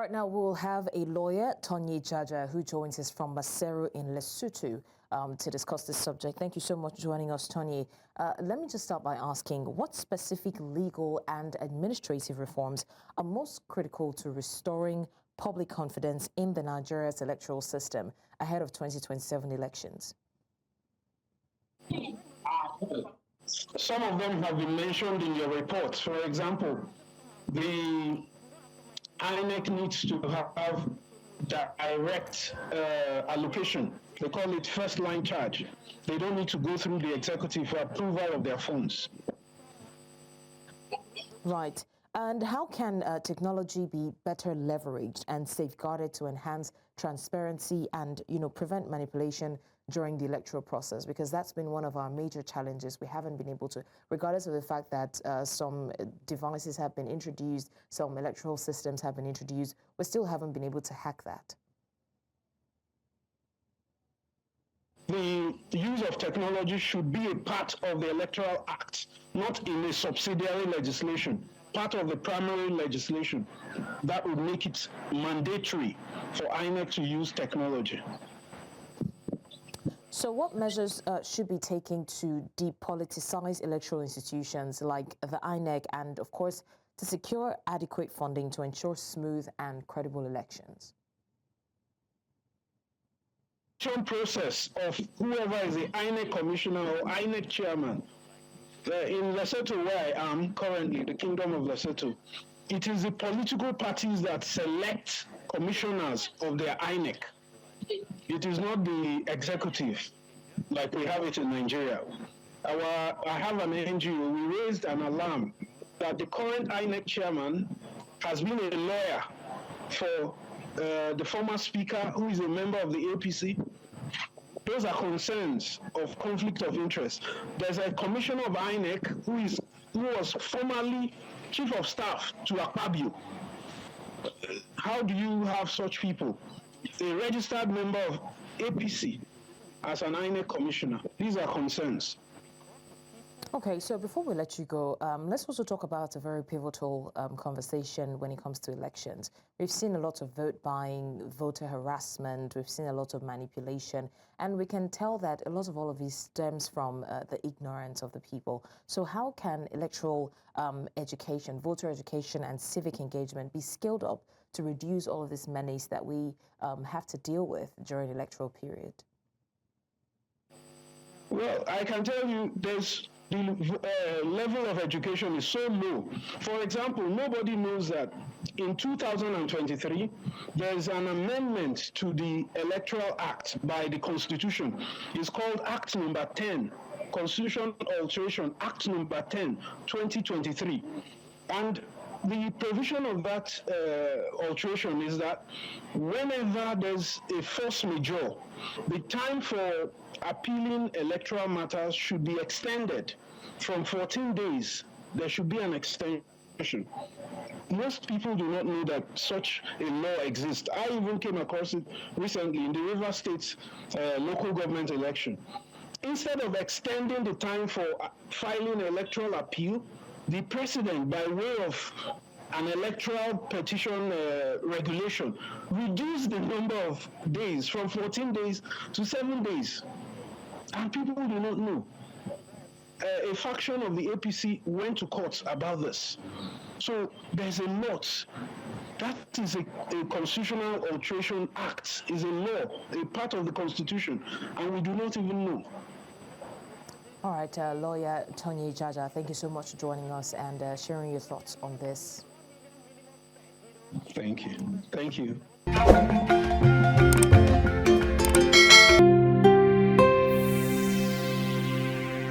Right now, we'll have a lawyer, Tonye Jaja, who joins us from Maseru in Lesotho to discuss this subject. Thank you so much for joining us, Tonye. Let me just start by asking, what specific legal and administrative reforms are most critical to restoring public confidence in the Nigeria's electoral system ahead of 2027 elections? Some of them have been mentioned in your report. For example, the INEC needs to have direct allocation. They call it first line charge. They don't need to go through the executive for approval of their funds. Right. And how can technology be better leveraged and safeguarded to enhance transparency and, prevent manipulation during the electoral process? Because that's been one of our major challenges. We haven't been able to, regardless of the fact that some devices have been introduced, some electoral systems have been introduced, we still haven't been able to hack that. The use of technology should be a part of the Electoral Act, not in a subsidiary legislation, part of the primary legislation. That would make it mandatory for INEC to use technology. So what measures should be taken to depoliticize electoral institutions like the INEC and, of course, to secure adequate funding to ensure smooth and credible elections? Process of whoever is the INEC commissioner or INEC chairman. In Lesotho, where I am currently, the Kingdom of Lesotho, it is the political parties that select commissioners of their INEC. It is not the executive like we have it in Nigeria. I have an NGO. We raised an alarm that the current INEC chairman has been a lawyer for the former speaker, who is a member of the APC. Those are concerns of conflict of interest. There's a commissioner of INEC who was formerly chief of staff to Akpabio. How do you have such people? A registered member of APC as an INEC commissioner. These are concerns. Okay, so before we let you go, let's also talk about a very pivotal conversation when it comes to elections. We've seen a lot of vote buying, voter harassment, we've seen a lot of manipulation, and we can tell that a lot of all of this stems from the ignorance of the people. So how can electoral education, voter education and civic engagement be scaled up to reduce all of this menace that we have to deal with during the electoral period? Well, I can tell you the level of education is so low. For example, nobody knows that in 2023, there's an amendment to the Electoral Act by the Constitution. It's called Act Number 10, Constitution Alteration Act Number 10, 2023. And the provision of that alteration is that whenever there's a force majeure, the time for appealing electoral matters should be extended from 14 days. There should be an extension. Most people do not know that such a law exists. I even came across it recently in the Rivers State local government election. Instead of extending the time for filing electoral appeal, the president, by way of an electoral petition regulation, reduced the number of days from 14 days to 7 days. And people do not know. A faction of the APC went to court about this. So there's a lot. That is a constitutional alteration act, is a law, a part of the Constitution, and we do not even know. All right, lawyer Tonye Jaja, thank you so much for joining us and sharing your thoughts on this. Thank you. Thank you.